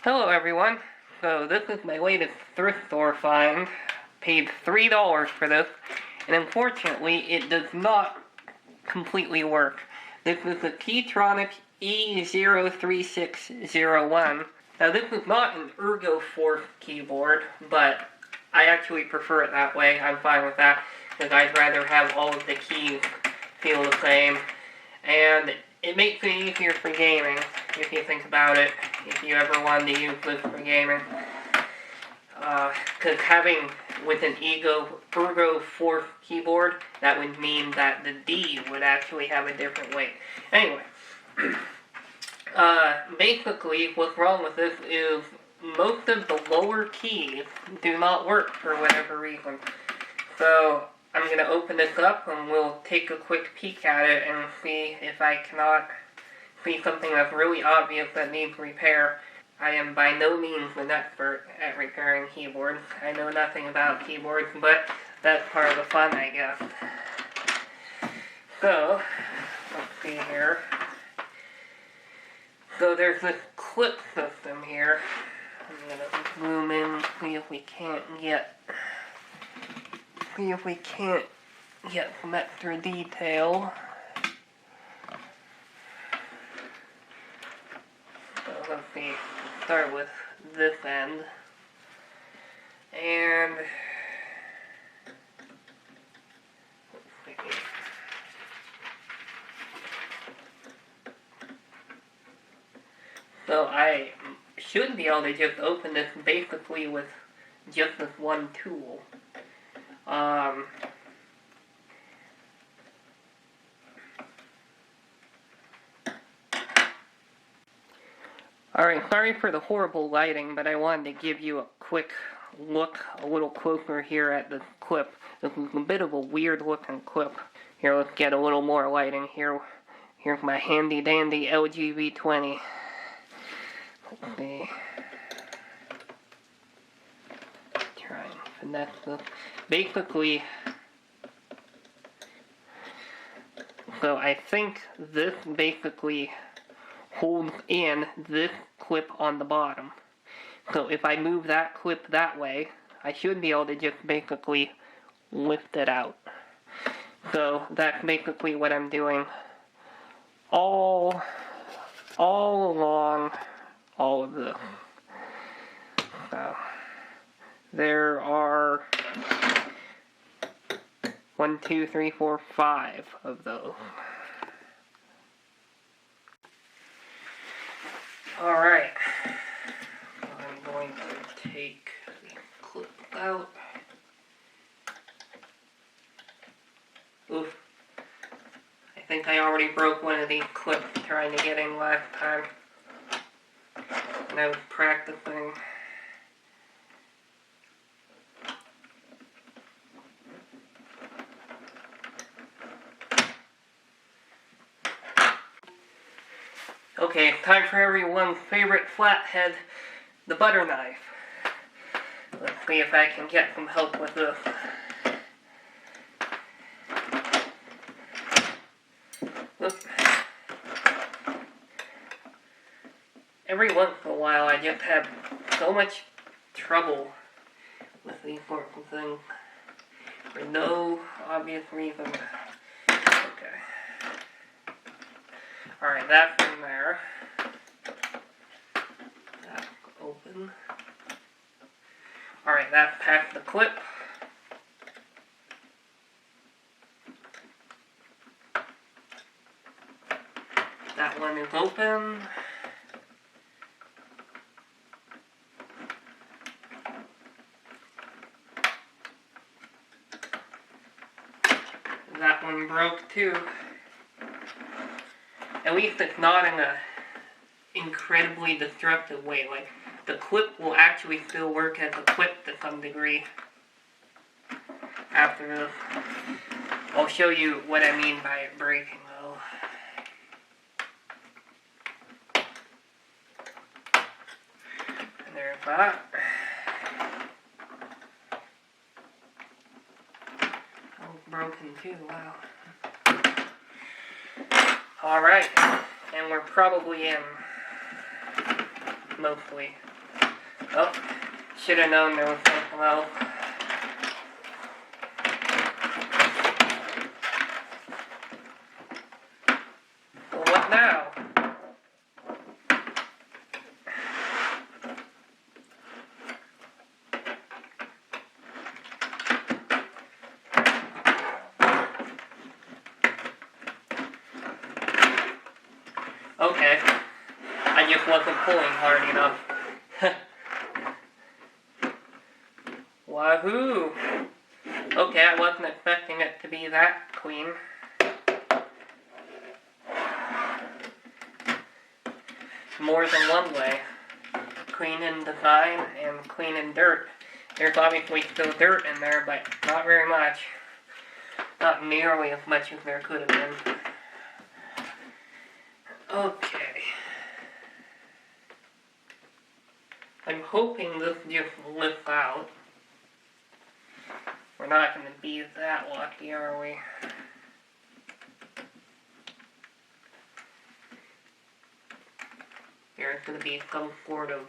Hello everyone. So this is my latest thrift store find. Paid $3 for this, and unfortunately it does not completely work. This is the KeyTronic E3601. Now this is not an Ergo Force keyboard, but I actually prefer it that way. I'm fine with that, because I'd rather have all of the keys feel the same. And it makes it easier for gaming, if you think about it, if you ever wanted to use this for gaming. Because having with an Ergo Force keyboard, that would mean that the D would actually have a different weight. Anyway, basically what's wrong with this is most of the lower keys do not work for whatever reason. So I'm going to open this up and we'll take a quick peek at it and see if I cannot see something that's really obvious that needs repair. I am by no means an expert at repairing keyboards. I know nothing about keyboards, but that's part of the fun, I guess. So, let's see here. So there's this clip system here. I'm going to zoom in, see if we can't get some extra detail. So let's see, start with this end. And let's see. So I should be able to just open this basically with just this one tool. Alright, sorry for the horrible lighting, but I wanted to give you a quick look, a little closer here at the clip. This is a bit of a weird looking clip. Here, let's get a little more lighting here. Here's my handy dandy LG V20. Let's see. Try and finesse this. Basically, so I think this basically holds in this clip on the bottom. So if I move that clip that way, I should be able to just basically lift it out. So that's basically what I'm doing all along all of this. So there are 1, 2, 3, 4, 5 of those. Alright, I'm going to take the clip out. Oof. I think I already broke one of these clips trying to get in last time. And I was practicing. Okay, time for everyone's favorite flathead, the butter knife. Let's see if I can get some help with this. Oops. Every once in a while I just have so much trouble with these sorts of things for no obvious reason. Okay. Alright, that's in there. That's open. Alright, that's past the clip. That one is open. That one broke too. At least it's not in a incredibly destructive way. Like, the clip will actually still work as a clip to some degree. After this, I'll show you what I mean by it breaking though. And there's that. Oh, broken too, wow. Alright, and we're probably in, mostly. Oh, should have known there was something else. Well, what now? Okay, I just wasn't pulling hard enough. Wahoo! Okay, I wasn't expecting it to be that clean. More than one way. Clean in design and clean in dirt. There's obviously still dirt in there, but not very much. Not nearly as much as there could have been. Okay. I'm hoping this just lifts out. We're not going to be that lucky, are we? There's going to be some sort of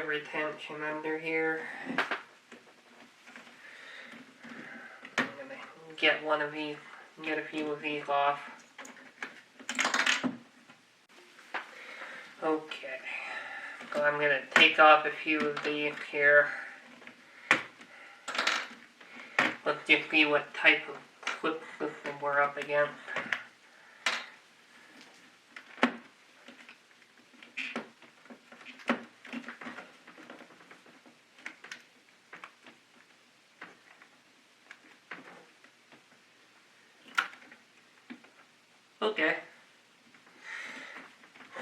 retention under here. I'm going to get one of these, get a few of these off. Okay, so I'm going to take off a few of these here. Let's just see what type of clip system we're up against. Okay.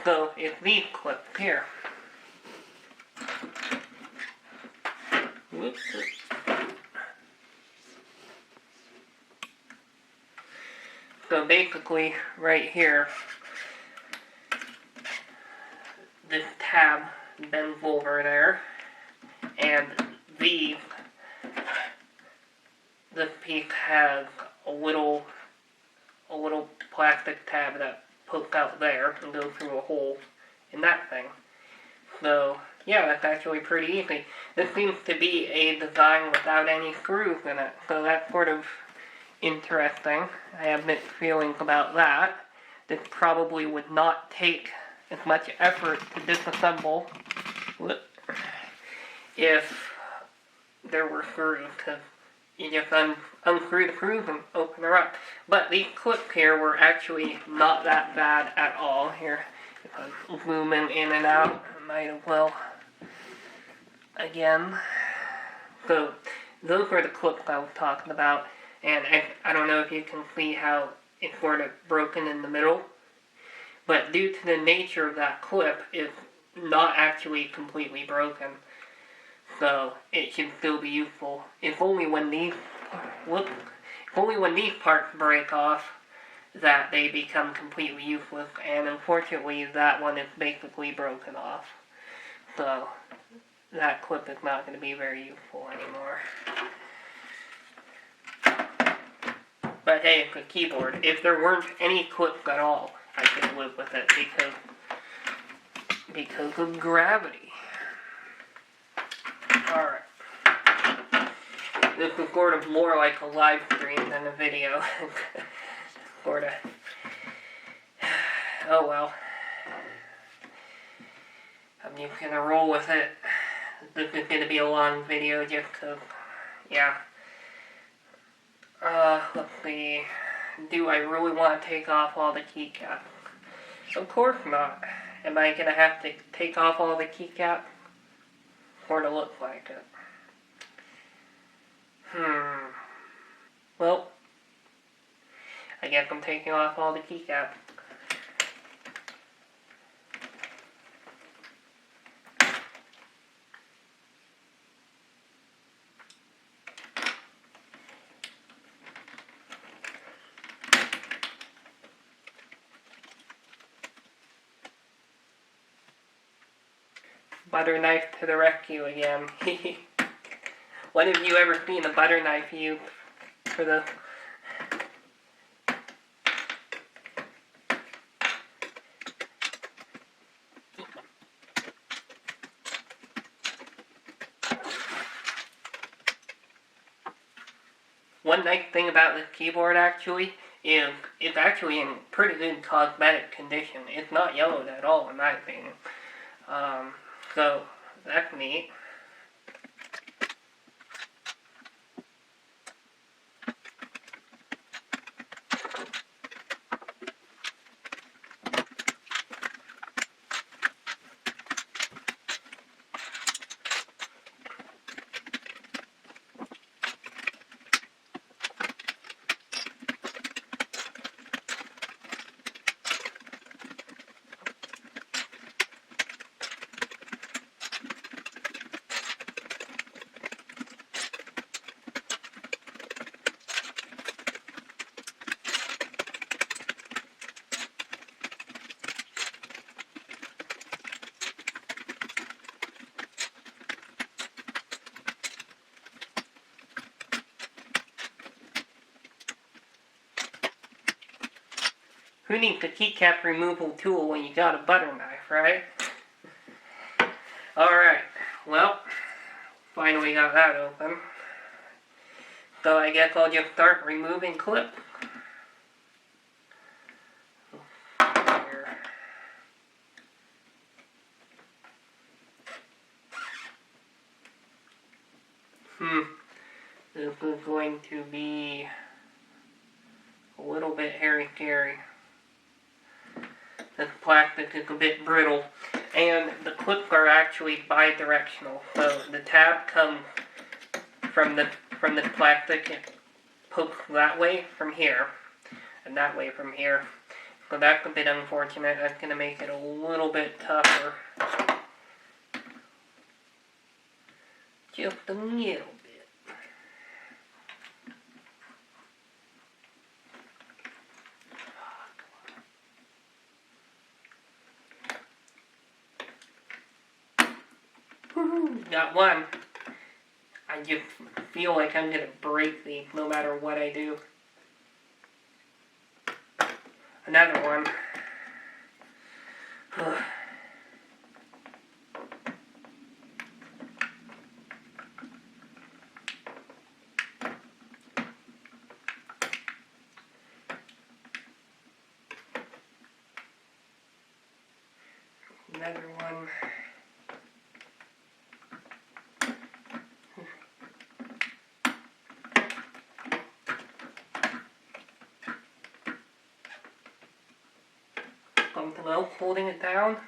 So, it's these clips here. Whoops. So basically, right here, this tab bends over there, and this piece has a little plastic tab that pokes out there and goes through a hole in that thing. So, yeah, that's actually pretty easy. This seems to be a design without any screws in it, so that's sort of interesting. I have mixed feelings about that. This probably would not take as much effort to disassemble if there were screws, because you just unscrew the screws and open her up. But these clips here were actually not that bad at all. Here, if I'm zooming in and out, I might as well again. So, those were the clips I was talking about. And I don't know if you can see how it's sort of broken in the middle. But due to the nature of that clip, it's not actually completely broken. So it should still be useful. It's only when these parts break off that they become completely useless. And unfortunately, that one is basically broken off. So that clip is not going to be very useful anymore. But hey, it's a keyboard. If there weren't any clips at all, I could live with it because of gravity. Alright. This is sort of more like a live stream than a video. Sort of. Oh well. I'm just gonna roll with it. This is gonna be a long video just because, yeah. Let's see. Do I really want to take off all the keycaps? Of course not. Am I gonna have to take off all the keycaps? Sort of looks like it. Well, I guess I'm taking off all the keycaps. Butter knife to the rescue again. When have you ever seen a butter knife used for the... one nice thing about this keyboard actually is it's actually in pretty good cosmetic condition. It's not yellowed at all in my opinion. So that's neat. Who needs a keycap removal tool when you got a butter knife, right? Alright, well, finally got that open. So I guess I'll just start removing clips. This is going to be a little bit hairy-scary. This plastic is a bit brittle, and the clips are actually bi-directional. So the tab comes from the plastic and pokes that way from here, and that way from here. So that's a bit unfortunate. That's going to make it a little bit tougher. Just a little bit. Got one. I just feel like I'm gonna break these no matter what I do. Another one. Another one. Something else holding it down.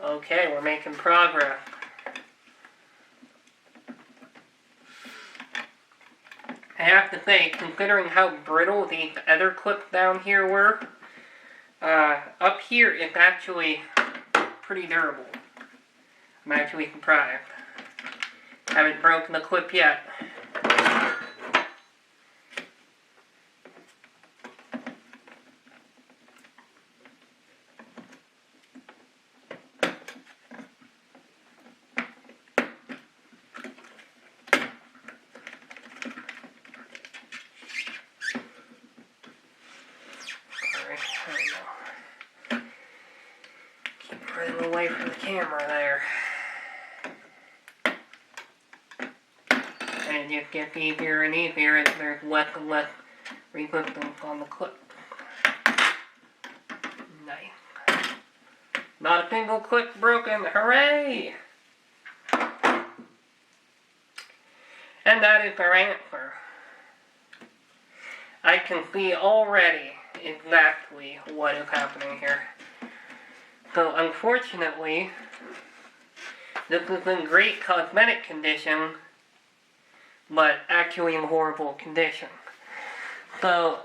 Okay, we're making progress. I have to say, considering how brittle these other clips down here were, up here it's actually pretty durable. I'm actually surprised. Haven't broken the clip yet. Keep running away from the camera there. And it just gets easier and easier as there's less and less resistance on the clip. Nice. Not a single clip broken. Hooray! And that is our answer. I can see already exactly what is happening here. So unfortunately, this is in great cosmetic condition, but actually in horrible condition. So,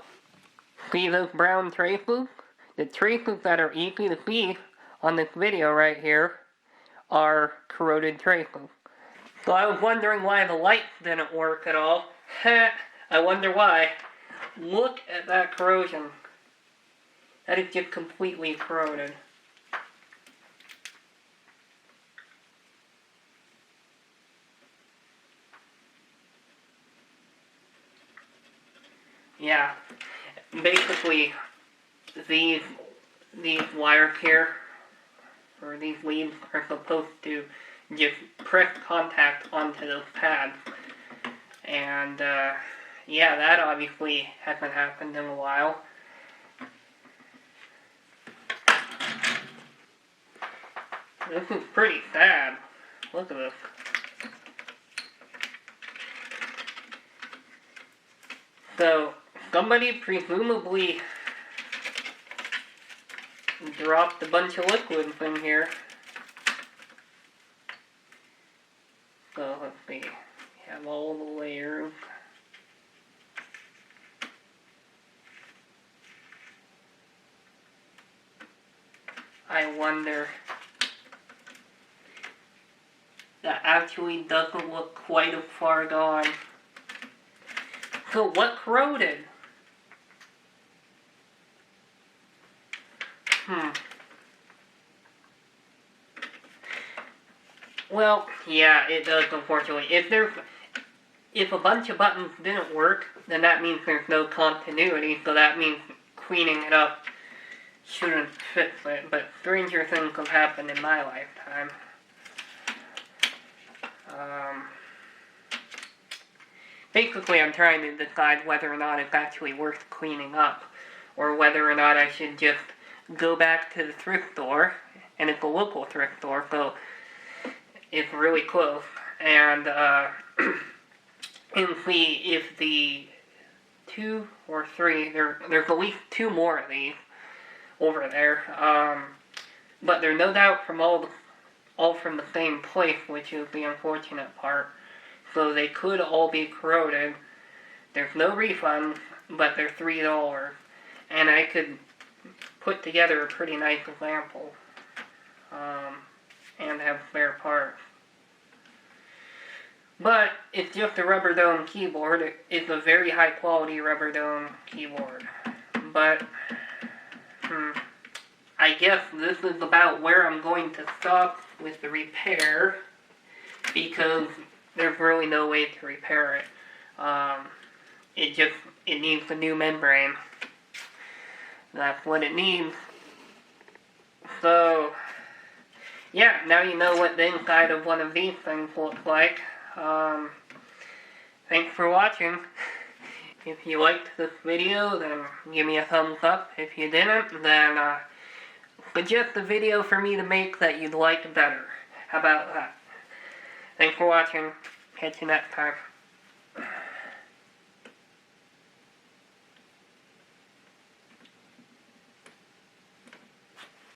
see those brown traces? The traces that are easy to see on this video right here are corroded traces. So I was wondering why the lights didn't work at all. I wonder why. Look at that corrosion. That is just completely corroded. Yeah, basically these wires here, or these leads, are supposed to just press contact onto those pads. And yeah, that obviously hasn't happened in a while. This is pretty sad. Look at this. So, somebody presumably dropped a bunch of liquids in here. So, let's see. We have all the layers. I wonder. That actually doesn't look quite as far gone. So what corroded? Well, yeah, it does, unfortunately. If a bunch of buttons didn't work, then that means there's no continuity, so that means cleaning it up shouldn't fix it, but stranger things have happened in my lifetime. Basically, I'm trying to decide whether or not it's actually worth cleaning up, or whether or not I should just go back to the thrift store, and it's a local thrift store, so it's really close, and see if the 2 or 3, there's at least 2 more of these over there, but they're no doubt from all from the same place, which is the unfortunate part. So they could all be corroded. There's no refunds, but they're $3. And I could put together a pretty nice example, and have spare parts. But it's just a rubber dome keyboard. It's a very high quality rubber dome keyboard. But, I guess this is about where I'm going to stop with the repair, because there's really no way to repair it. It needs a new membrane. That's what it needs. So, yeah, now you know what the inside of one of these things looks like. Thanks for watching. If you liked this video, then give me a thumbs up. If you didn't, then suggest a video for me to make that you'd like better. How about that? Thanks for watching. Catch you next time.